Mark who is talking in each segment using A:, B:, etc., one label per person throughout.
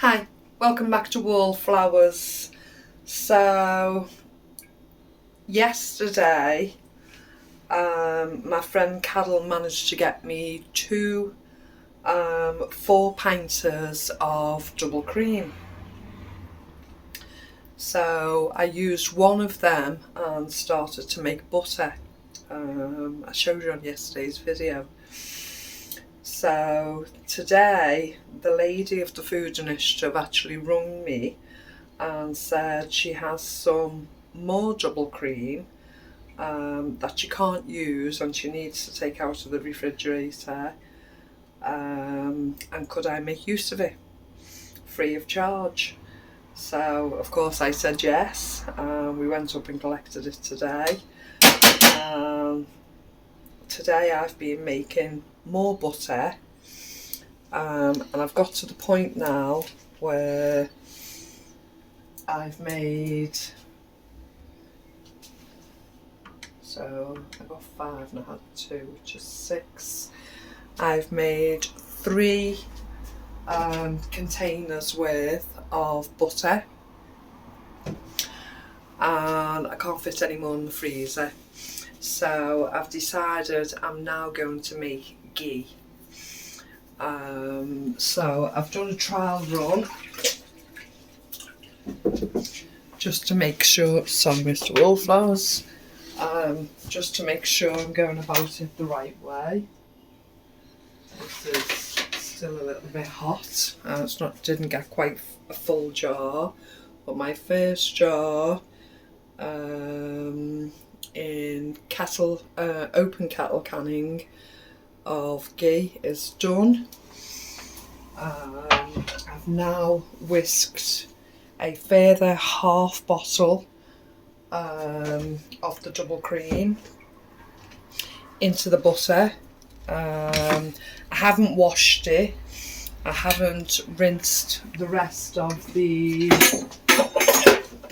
A: Hi, welcome back to Wallflowers. So, yesterday, my friend Kettle managed to get me two 4 pinters of double cream. So, I used one of them and started to make butter. I showed you on yesterday's video. So, today, the lady of the food initiative actually rung me and said she has some more double cream that she can't use and she needs to take out of the refrigerator, and could I make use of it free of charge. So of course I said yes. We went up and collected it today. Today I've been making more butter, and I've got to the point now where I've made, so I got 5 and I had 2, which is 6. I've made 3 containers worth of butter, and I can't fit any more in the freezer. So I've decided I'm now going to make ghee. So I've done a trial run just to make sure, sorry Mr. Wallflowers, just to make sure I'm going about it the right way. This is still a little bit hot. Didn't get quite a full jar, but my first jar in kettle, open kettle canning of ghee is done. I've now whisked a further half bottle of the double cream into the butter. I haven't washed it. I haven't rinsed the rest of the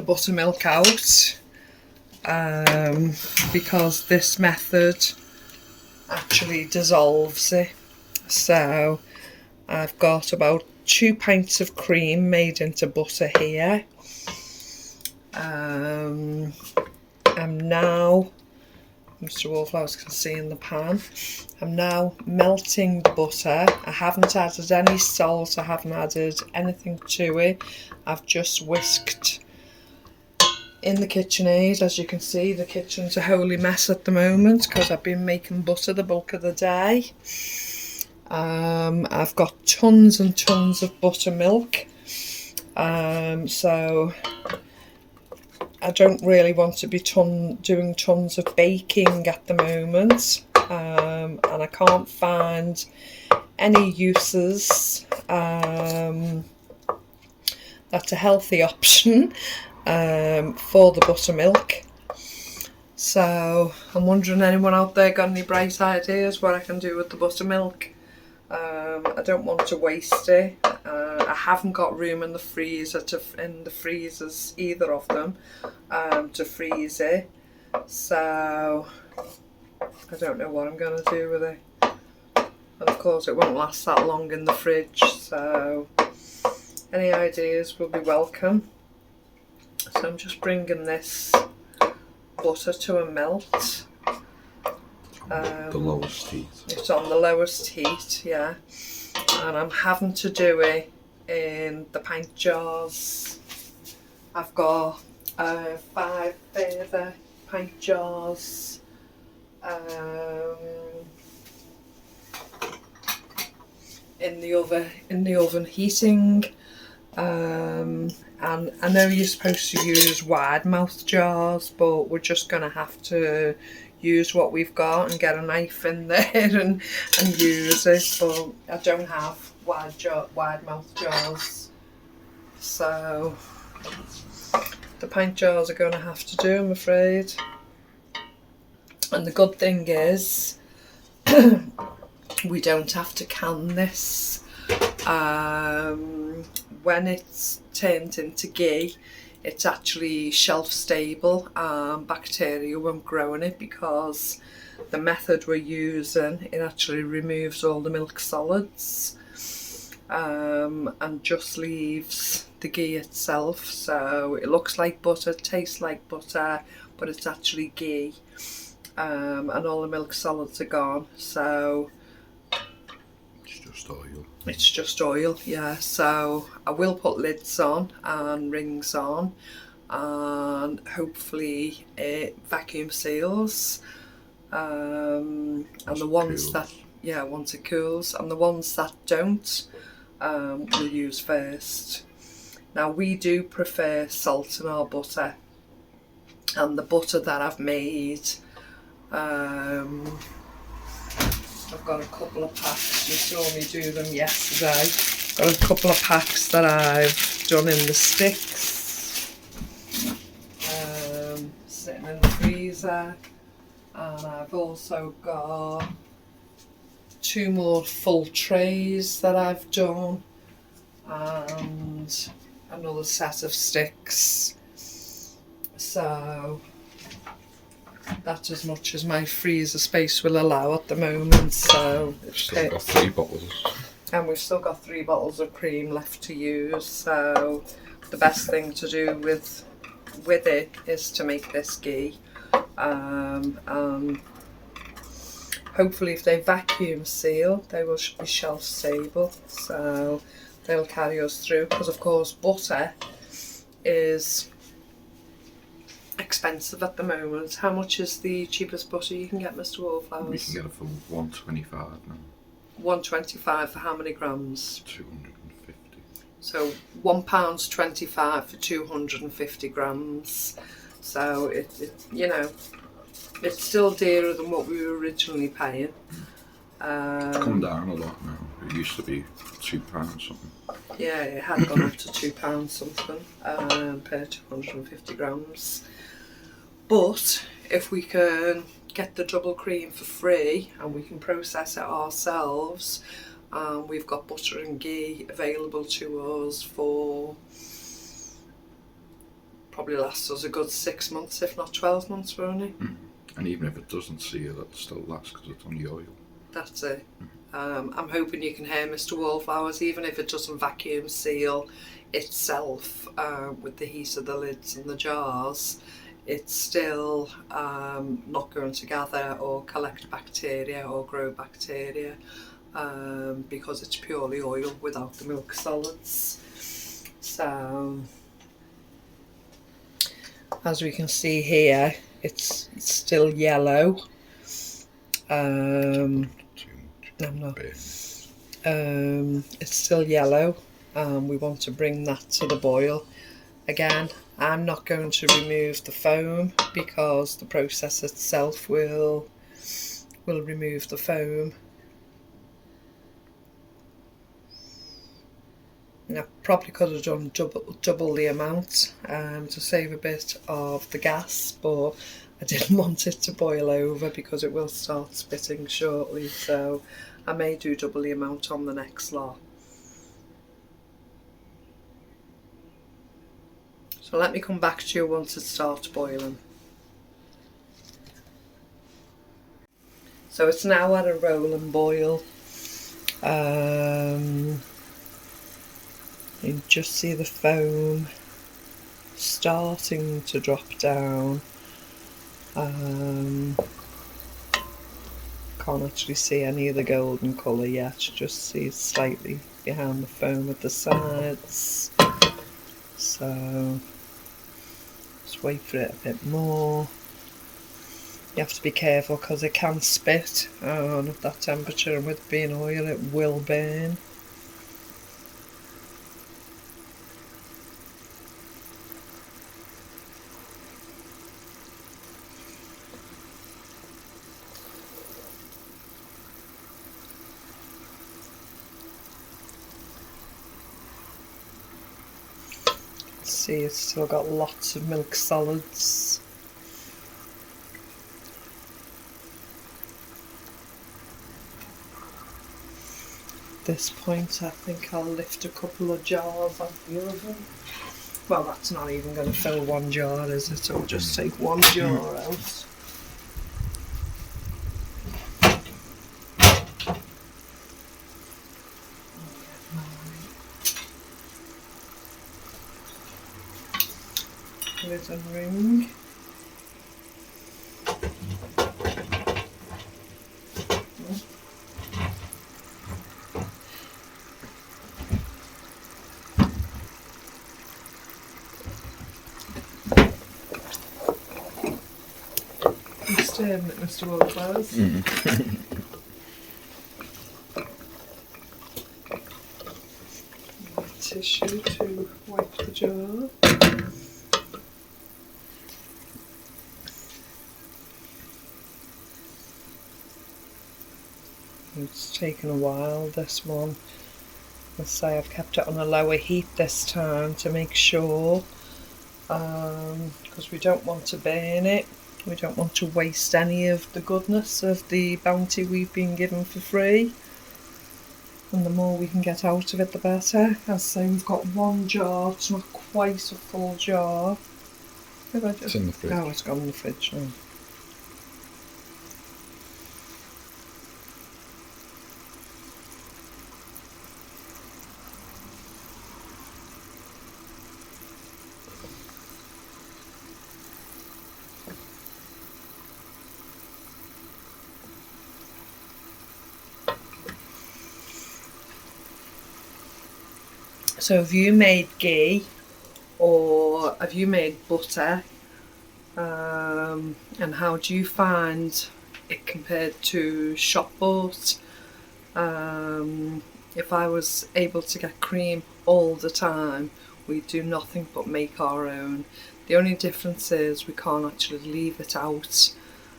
A: buttermilk out, because this method actually dissolves it. So I've got about 2 pints of cream made into butter here. I'm now, Mr. Wallflowers can see in the pan, I'm now melting the butter. I haven't added any salt, I haven't added anything to it. I've just whisked in the KitchenAid. As you can see, the kitchen's a holy mess at the moment because I've been making butter the bulk of the day. I've got tons and tons of buttermilk, so I don't really want to be doing tons of baking at the moment, and I can't find any uses that's a healthy option for the buttermilk. So I'm wondering, anyone out there got any bright ideas what I can do with the buttermilk? I don't want to waste it. I haven't got room in the freezer in the freezers, either of them, to freeze it. So I don't know what I'm going to do with it. And of course it won't last that long in the fridge, so any ideas will be welcome. So I'm just bringing this butter to a melt.
B: The lowest heat.
A: It's on the lowest heat, yeah. And I'm having to do it in the pint jars. I've got 5 further pint jars in the oven heating. And I know you're supposed to use wide mouth jars, but we're just going to have to use what we've got and get a knife in there and use it. But I don't have wide mouth jars, so the pint jars are going to have to do, I'm afraid. And the good thing is we don't have to can this. When it's turned into ghee, it's actually shelf stable and bacteria won't grow in it, because the method we're using, it actually removes all the milk solids. and just leaves the ghee itself. So it looks like butter, tastes like butter, but it's actually ghee. And all the milk solids are gone, so
B: It's just oil.
A: It's just oil, yeah. So I will put lids on and rings on, and hopefully it vacuum seals. And the ones that, yeah, once it cools, and the ones that don't, we'll use first. Now we do prefer salt in our butter, and the butter that I've made, I've got a couple of packs. You saw me do them yesterday. Got a couple of packs that I've done in the sticks, sitting in the freezer, and I've also got 2 more full trays that I've done, and another set of sticks. So that's as much as my freezer space will allow at the moment. So
B: Still got 3 bottles.
A: And we've still got 3 bottles of cream left to use. So the best thing to do with it is to make this ghee. And hopefully if they vacuum seal, they will be shelf stable. So they'll carry us through, because of course butter is expensive at the moment. How much is the cheapest butter you can get, Mr. Wallflowers?
B: We can get it for £1.25 now.
A: £1.25 for how many grams?
B: 250.
A: So £1.25 for 250 grams. So it you know, it's still dearer than what we were originally paying.
B: It's come down a lot now. It used to be £2 something.
A: Yeah, it had gone up to £2 something per 250 grams. But if we can get the double cream for free and we can process it ourselves, we've got butter and ghee available to us for probably lasts us a good 6 months, if not 12 months, won't it?
B: And even if it doesn't seal, it'll still last because it's only oil.
A: That's it. I'm hoping you can hear Mr. Wallflowers, even if it doesn't vacuum seal itself with the heat of the lids and the jars, it's still not going to gather or collect bacteria or grow bacteria, because it's purely oil without the milk solids. So as we can see here, it's still yellow. I'm not. It's still yellow. We want to bring that to the boil. Again, I'm not going to remove the foam because the process itself will remove the foam. I probably could have done double the amount to save a bit of the gas, but I didn't want it to boil over because it will start spitting shortly, so I may do double the amount on the next lot. So let me come back to you once it starts boiling. So it's now at a rolling boil. You just see the foam starting to drop down. Can't actually see any of the golden colour yet, just see slightly behind the foam at the sides. So just wait for it a bit more. You have to be careful because it can spit on at that temperature, and with it being oil it will burn. See, it's still got lots of milk solids. At this point I think I'll lift a couple of jars out the oven. Well, that's not even going to fill one jar, is it? I'll just take one jar out. lid and ring. You're staring at Mr. Wildflowers. Tissue to wipe the jar. It's taken a while, this one. Let's say I've kept it on a lower heat this time to make sure, because we don't want to burn it. We don't want to waste any of the goodness of the bounty we've been given for free. And the more we can get out of it, the better. As I say, we've got one jar. It's not quite a full jar.
B: It's in the fridge.
A: Oh, it's gone in the fridge now. So have you made ghee or have you made butter? And how do you find it compared to shop bought? If I was able to get cream all the time, we do nothing but make our own. The only difference is we can't actually leave it out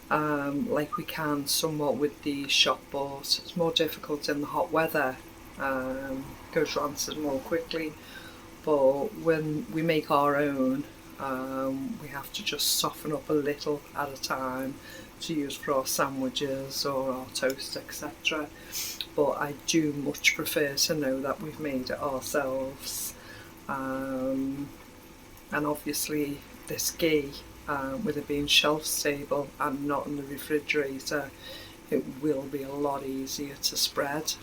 A: like we can somewhat with the shop bought. It's more difficult in the hot weather. Goes rancid more quickly, but when we make our own, we have to just soften up a little at a time to use for our sandwiches or our toast, etc. But I do much prefer to know that we've made it ourselves. And obviously this ghee, with it being shelf stable and not in the refrigerator, it will be a lot easier to spread.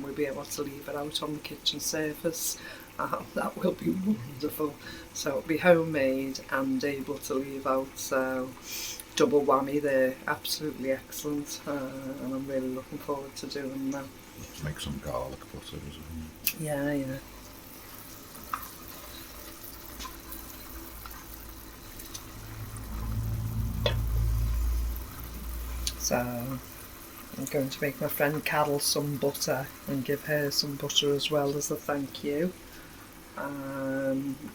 A: We'll be able to leave it out on the kitchen surface. That will be wonderful. So it'll be homemade and able to leave out. So double whammy there, absolutely excellent. And I'm really looking forward to doing that.
B: Make some garlic butter as well.
A: Yeah. So I'm going to make my friend Kettle some butter and give her some butter as well as a thank you.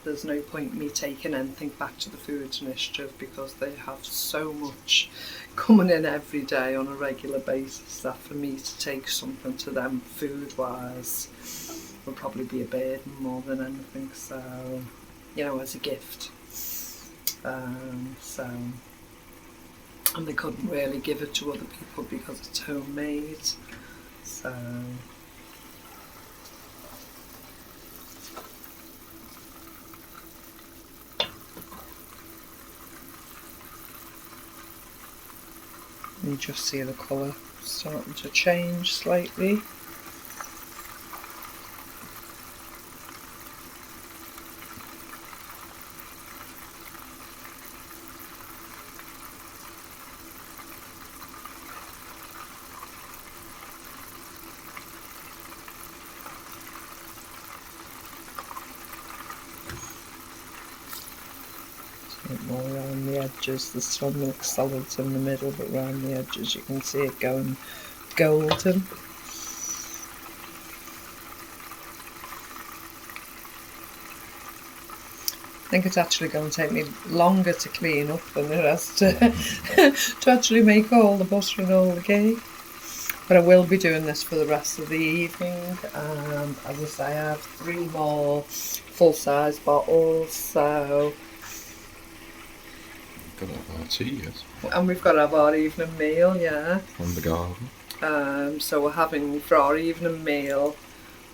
A: There's no point me taking anything back to the Foods Initiative because they have so much coming in every day on a regular basis that for me to take something to them food wise would probably be a burden more than anything, so as a gift. And they couldn't really give it to other people because it's homemade, so you just see the colour starting to change slightly. More around the edges, the sun looks solid in the middle, but around the edges you can see it going golden. I think it's actually going to take me longer to clean up than it has to to actually make all the butter and all the ghee. But I will be doing this for the rest of the evening. As I say, I have 3 more full-size bottles, so...
B: Got to have our tea, yes.
A: And we've got to have our evening meal, yeah.
B: From the garden.
A: So we're having, for our evening meal,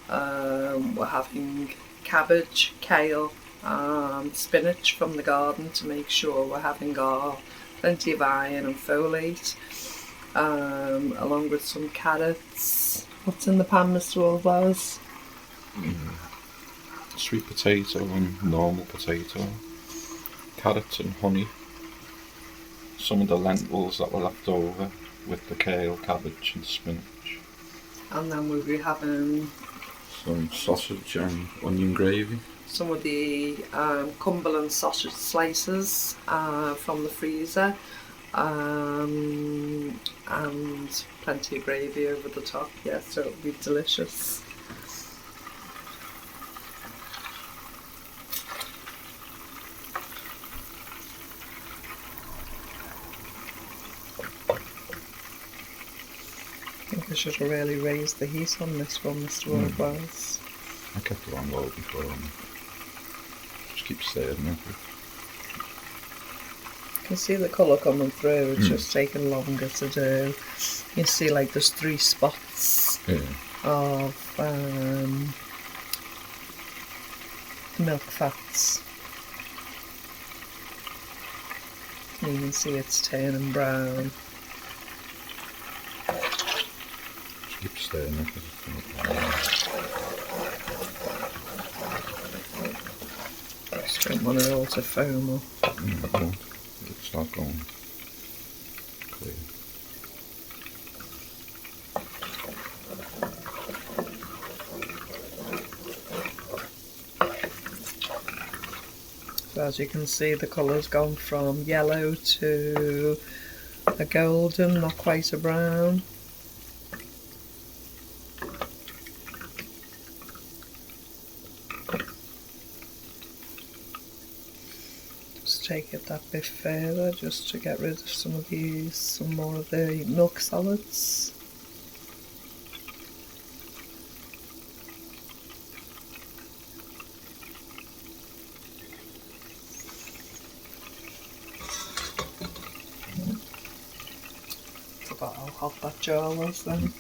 A: we're having cabbage, kale, spinach from the garden to make sure we're having our plenty of iron and folate, along with some carrots. What's in the pan, Mr. Wallflowers?
B: Sweet potato and normal potato. carrots and honey. Some of the lentils that were left over with the kale, cabbage and spinach.
A: And then we'll be having
B: Some sausage and onion gravy.
A: some of the Cumberland sausage slices from the freezer, and plenty of gravy over the top. Yeah, so it'll be delicious. I think I should have really raised the heat on this one, Mr. Wildwells.
B: I kept it on low before and just keep stirring it.
A: You can see the colour coming through, it's just taking longer to do. You see like there's 3 spots of milk fats. And you can see it's turning brown.
B: Just keep stirring it.
A: Just don't want it all to foam up.
B: It's not going clear.
A: So as you can see, the colour's gone from yellow to a golden, not quite a brown. Just take it that bit further just to get rid of some more of the milk solids. Forgot how hot that jar was then.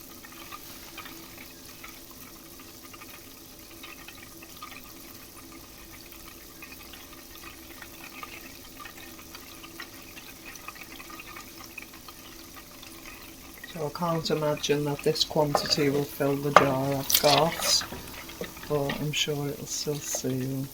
A: So I can't imagine that this quantity will fill the jar I've got, but I'm sure it'll still seal.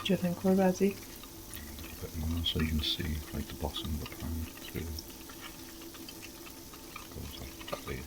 A: Do you think we're ready?
B: A bit more so you can see like the bottom of the pan through. Goes like clear.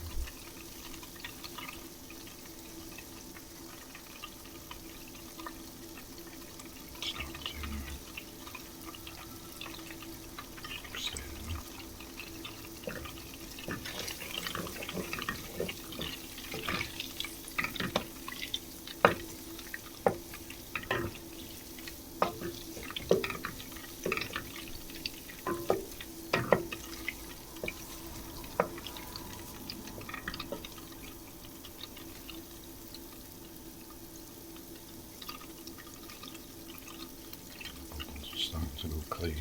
B: Starting to go clear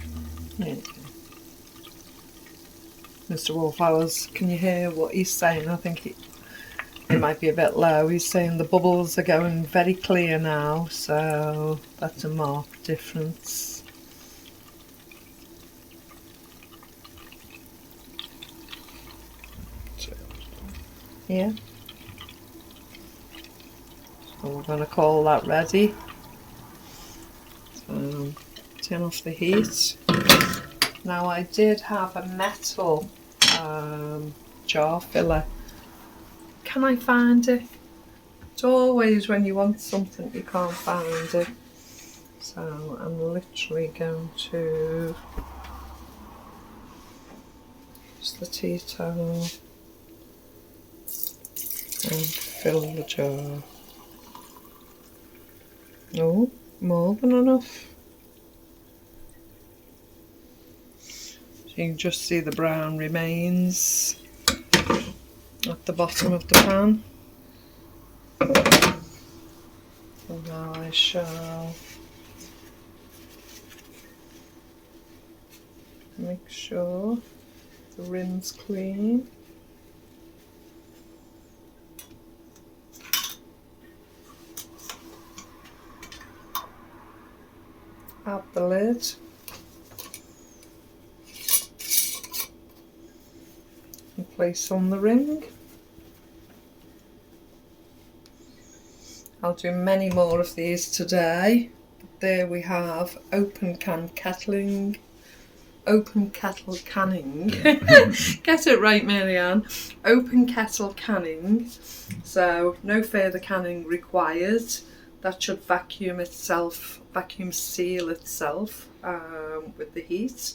B: now.
A: Yeah. Mr. Wallflowers, can you hear what he's saying? I think it might be a bit low. He's saying the bubbles are going very clear now, so that's a marked difference. Yeah. So we're going to call that ready. So turn off the heat. Now I did have a metal jar filler. Can I find it? It's always when you want something you can't find it. So I'm literally going to use the tea towel and fill the jar. Oh, more than enough. So you can just see the brown remains at the bottom of the pan. And now I shall make sure the rim's clean. add the lid. And place on the ring. I'll do many more of these today. There we have open kettle canning. Get it right, Marianne. Open kettle canning. So no further canning required. That should vacuum seal itself with the heat.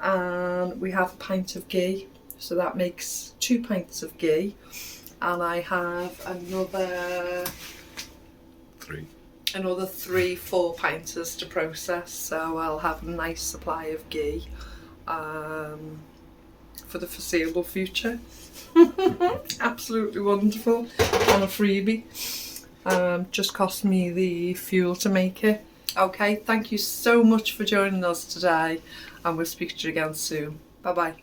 A: And we have a pint of ghee, so that makes 2 pints of ghee. And I have another 3-4 pinters to process, so I'll have a nice supply of ghee for the foreseeable future. Absolutely wonderful, and a freebie. Just cost me the fuel to make it. Okay, thank you so much for joining us today, and we'll speak to you again soon. Bye bye.